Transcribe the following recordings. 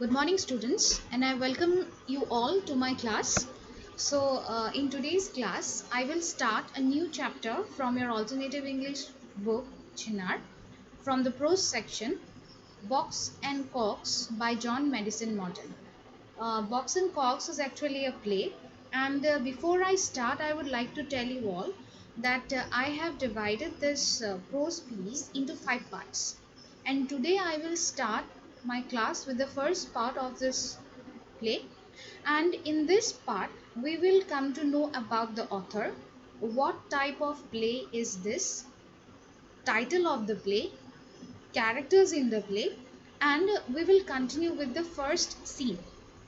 Good morning, students, and I welcome you all to my class. In today's class, I will start a new chapter from your alternative English book, Chinar, from the prose section, Box and Cox by John Madison Morton. Box and Cox is actually a play, and before I start, I would like to tell you all that I have divided this prose piece into 5 parts, and today I will start my class with the first part of this play. And in this part, we will come to know about the author, what type of play is this, title of the play, characters in the play, and we will continue with the first scene.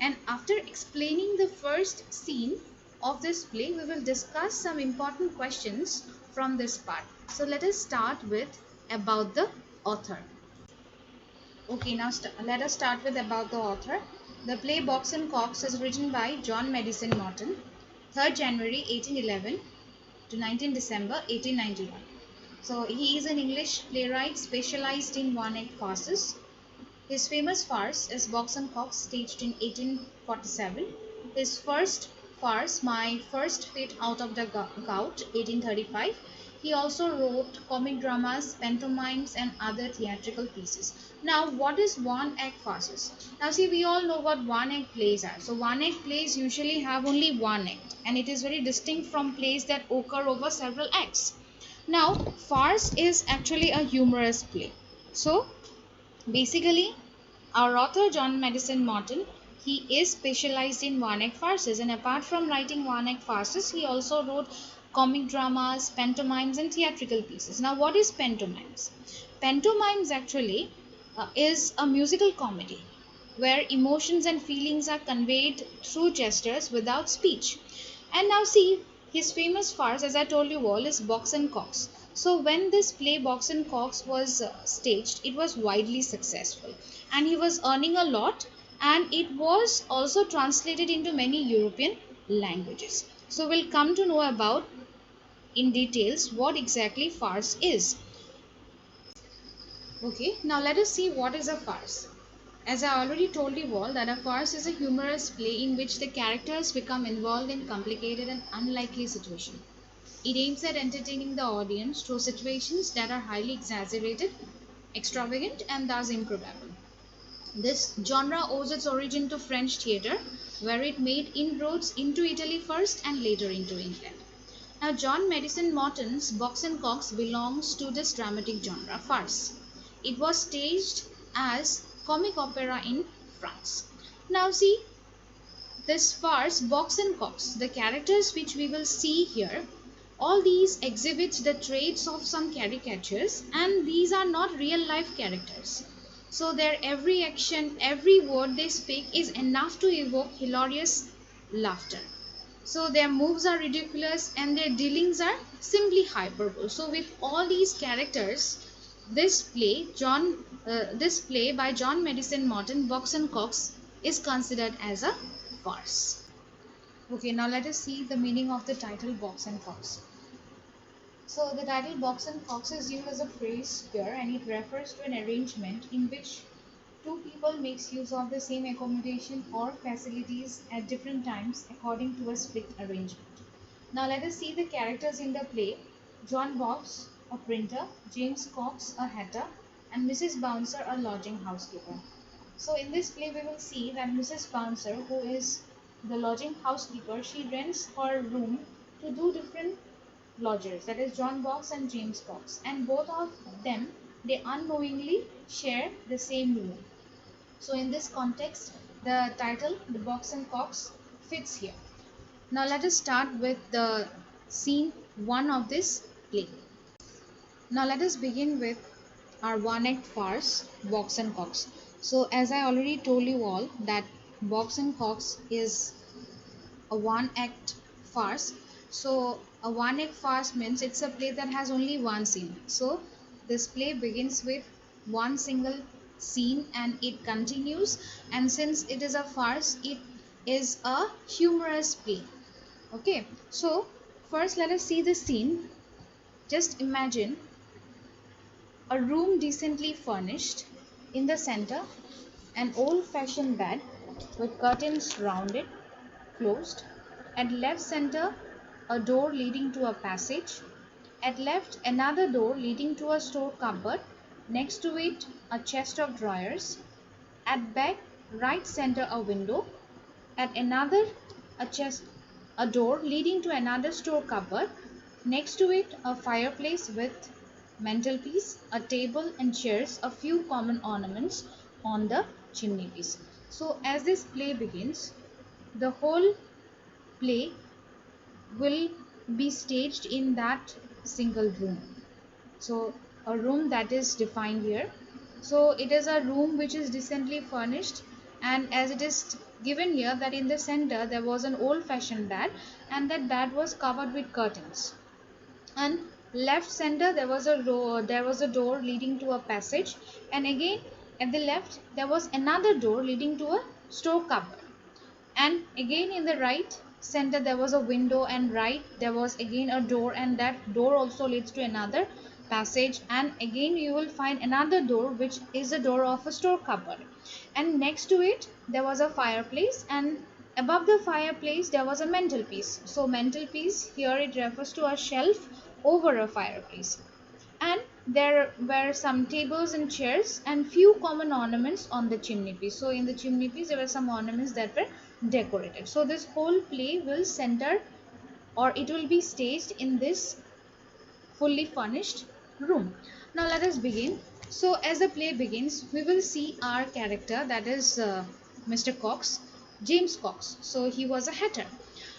And after explaining the first scene of this play, we will discuss some important questions from this part. So let us start with about the author. Okay, now let us start with about the author. The play Box and Cox is written by John Madison Morton, 3rd January 1811 to 19 December 1891. So he is an English playwright specialized in one-act farces. His famous farce is Box and Cox, staged in 1847. His first farce, My First Fit Out of the Gout, 1835. He also wrote comic dramas, pantomimes, and other theatrical pieces. Now, what is one-act farces? Now, see, we all know what one-act plays are. So, one-act plays usually have only one act, and it is very distinct from plays that occur over several acts. Now, farce is actually a humorous play. So, basically, our author John Madison Morton, he is specialized in one-act farces, and apart from writing one-act farces, he also wrote comic dramas, pantomimes, and theatrical pieces. Now, what is pantomimes? Pantomimes actually is a musical comedy where emotions and feelings are conveyed through gestures without speech. And now see, his famous farce, as I told you all, is Box and Cox. So when this play Box and Cox was staged, it was widely successful, and he was earning a lot, and it was also translated into many European languages. So we'll come to know about in details what exactly farce is. Okay, now let us see what is a farce. As I already told you all that a farce is a humorous play in which the characters become involved in complicated and unlikely situations. It aims at entertaining the audience through situations that are highly exaggerated, extravagant, and thus improbable. This genre owes its origin to French theatre, where it made inroads into Italy first and later into England. Now, John Madison Morton's Box and Cox belongs to this dramatic genre, farce. It was staged as comic opera in France. Now, see, this farce, Box and Cox, the characters which we will see here, all these exhibit the traits of some caricatures, and these are not real life characters. So their every action, every word they speak is enough to evoke hilarious laughter. So their moves are ridiculous and their dealings are simply hyperbole. So with all these characters, this play by John Madison Morton, Box and Cox, is considered as a farce. Okay, now let us see the meaning of the title Box and Cox. So the title Box and Cox is used as a phrase here, and it refers to an arrangement in which two people makes use of the same accommodation or facilities at different times according to a split arrangement. Now let us see the characters in the play. John Box, a printer, James Cox, a hatter, and Mrs. Bouncer, a lodging housekeeper. So in this play we will see that Mrs. Bouncer, who is the lodging housekeeper, she rents her room to two different lodgers, that is John Box and James Cox, and both of them, they unknowingly share the same room. So in this context, the title, The Box and Cox, fits here. Now let us start with the scene 1 of this play. Now let us begin with our one-act farce, Box and Cox. So as I already told you all that Box and Cox is a one-act farce. So a one-act farce means it's a play that has only one scene. So this play begins with one single scene and it continues, and since it is a farce, it is a humorous play. Okay, so first let us see the scene. Just imagine a room decently furnished. In the center an old-fashioned bed with curtains round it, closed. At left center, a door leading to a passage. At left, another door leading to a store cupboard. Next to it, a chest of drawers. At back, right center, a window. At another, a chest, a door leading to another store cupboard. Next to it, a fireplace with mantelpiece, a table and chairs, a few common ornaments on the chimneypiece. So as this play begins, the whole play will be staged in that single room. So a room that is defined here. So it is a room which is decently furnished, and as it is given here that in the center there was an old fashioned bed, and that bed was covered with curtains, and left center there was a door leading to a passage, and again at the left there was another door leading to a store cupboard, and again in the right center there was a window, and right there was again a door, and that door also leads to another passage, and again you will find another door which is the door of a store cupboard, and next to it there was a fireplace, and above the fireplace there was a mantelpiece. So mantelpiece here, it refers to a shelf over a fireplace, and there were some tables and chairs and few common ornaments on the chimneypiece. So in the chimneypiece there were some ornaments that were decorated. So this whole play will center, or it will be staged in this fully furnished room. Now let us begin. So as the play begins, we will see our character, that is Mr. Cox, James Cox. So he was a hatter.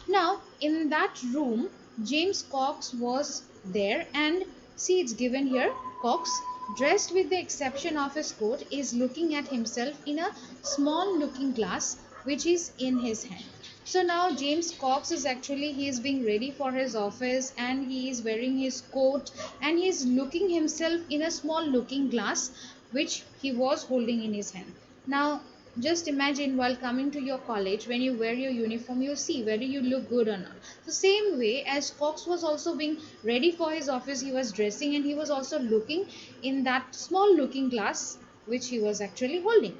Now in that room, James Cox was there, and see, it's given here, Cox, dressed with the exception of his coat, is looking at himself in a small looking glass which is in his hand. So now James Cox is actually, he is being ready for his office, and he is wearing his coat, and he is looking himself in a small looking glass which he was holding in his hand. Now just imagine, while coming to your college, when you wear your uniform, you see whether you look good or not. The same way as Cox was also being ready for his office, he was dressing, and he was also looking in that small looking glass which he was actually holding.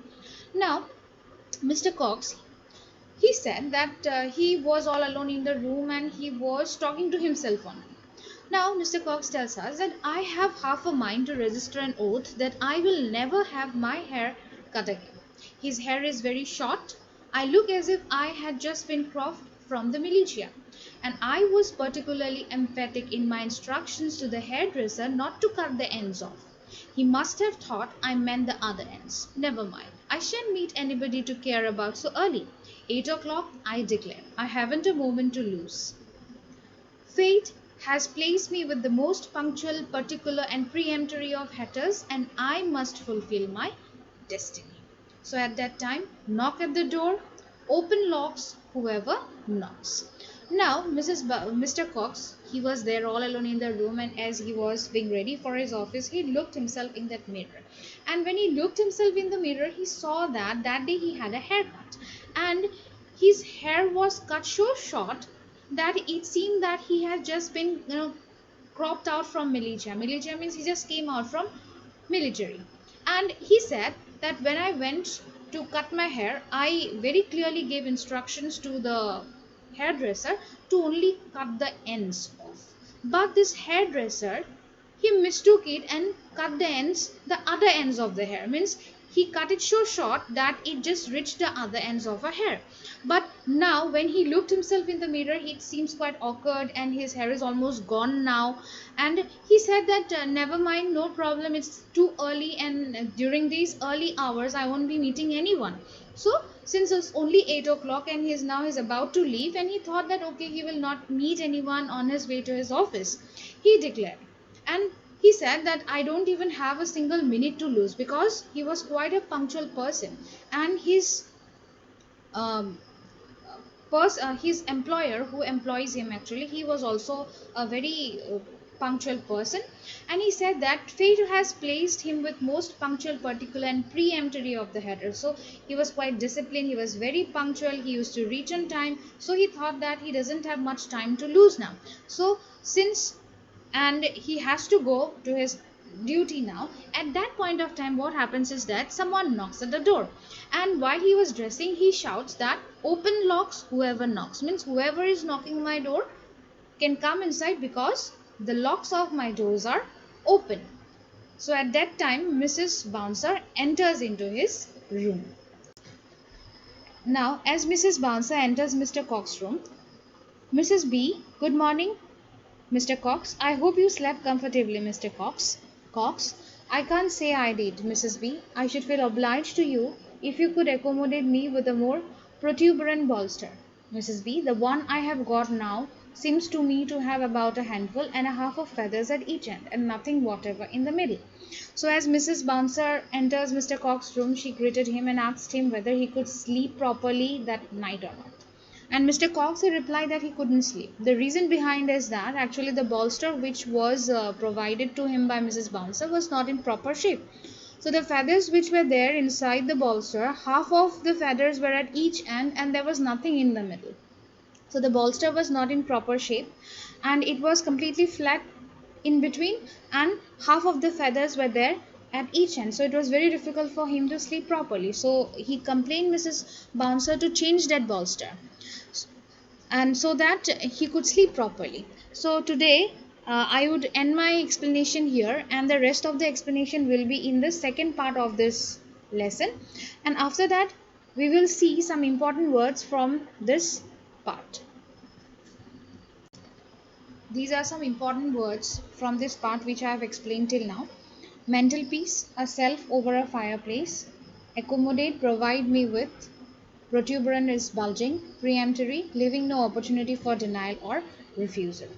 Now Mr. Cox, he said that he was all alone in the room, and he was talking to himself only. Now Mr. Cox tells us that I have half a mind to register an oath that I will never have my hair cut again. His hair is very short. I look as if I had just been cropped from the militia. And I was particularly emphatic in my instructions to the hairdresser not to cut the ends off. He must have thought I meant the other ends. Never mind. I shan't meet anybody to care about so early. 8 o'clock, I declare. I haven't a moment to lose. Fate has placed me with the most punctual, particular, and peremptory of hatters, and I must fulfill my destiny. So at that time, knock at the door, open locks, whoever knocks. Now Mr. Cox, he was there all alone in the room, and as he was being ready for his office, he looked himself in that mirror. And when he looked himself in the mirror, he saw that that day he had a haircut, and his hair was cut so short that it seemed that he had just been, cropped out from militia. Militia means he just came out from military. And he said that when I went to cut my hair, I very clearly gave instructions to the hairdresser to only cut the ends off. But this hairdresser, he mistook it and cut the other ends of the hair. Means he cut it so short that it just reached the other ends of her hair. But now when he looked himself in the mirror, it seems quite awkward, and his hair is almost gone now. And he said that never mind, no problem, it's too early, and during these early hours I won't be meeting anyone. So since it's only 8 o'clock and he's about to leave, and he thought that okay, he will not meet anyone on his way to his office, he declared. And he said that I don't even have a single minute to lose, because he was quite a punctual person, and his his employer who employs him, actually he was also a very punctual person. And he said that fate has placed him with most punctual, particular, and peremptory of the header. So he was quite disciplined, he was very punctual, he used to reach on time. So he thought that he doesn't have much time to lose now. So since, and he has to go to his duty now. At that point of time, what happens is that someone knocks at the door, and while he was dressing, he shouts that open locks whoever knocks, means whoever is knocking my door can come inside because the locks of my doors are open. So at that time, Mrs. Bouncer enters into his room. Now, as Mrs. Bouncer enters Mr. Cox's room, Mrs. B, good morning, Mr. Cox. I hope you slept comfortably, Mr. Cox. Cox, I can't say I did, Mrs. B. I should feel obliged to you if you could accommodate me with a more protuberant bolster. Mrs. B, the one I have got now seems to me to have about a handful and a half of feathers at each end, and nothing whatever in the middle. So as Mrs. Bouncer enters Mr. Cox's room, she greeted him and asked him whether he could sleep properly that night or not. And Mr. Cox replied that he couldn't sleep. The reason behind is that actually the bolster which was provided to him by Mrs. Bouncer was not in proper shape. So the feathers which were there inside the bolster, half of the feathers were at each end and there was nothing in the middle. So the bolster was not in proper shape and it was completely flat in between, and half of the feathers were there at each end. So it was very difficult for him to sleep properly. So he complained Mrs. Bouncer to change that bolster, and so that he could sleep properly. So today I would end my explanation here, and the rest of the explanation will be in the second part of this lesson, and after that we will see some important words from this part. These are some important words from this part which I have explained till now. Mental peace, a self over a fireplace. Accommodate, provide me with. Protuberant is bulging. Preemptory, leaving no opportunity for denial or refusal.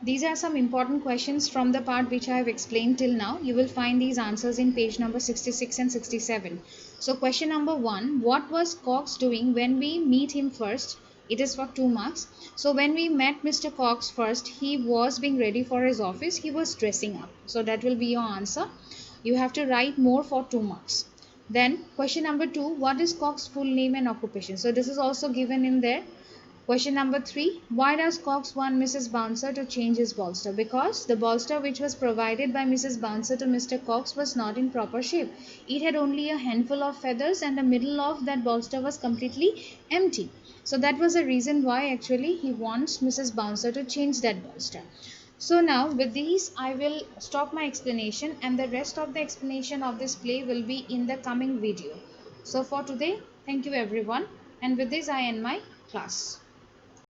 These are some important questions from the part which I have explained till now. You will find these answers in page number 66 and 67. So question number 1, what was Cox doing when we meet him first? It is for 2 marks. So when we met Mr. Cox first, he was being ready for his office. He was dressing up. So that will be your answer. You have to write more for 2 marks. Then question number 2, what is Cox's full name and occupation? So this is also given in there. Question number 3, why does Cox want Mrs. Bouncer to change his bolster? Because the bolster which was provided by Mrs. Bouncer to Mr. Cox was not in proper shape. It had only a handful of feathers and the middle of that bolster was completely empty. So that was the reason why actually he wants Mrs. Bouncer to change that bolster. So now with these I will stop my explanation, and the rest of the explanation of this play will be in the coming video. So for today, thank you everyone, and with this I end my class.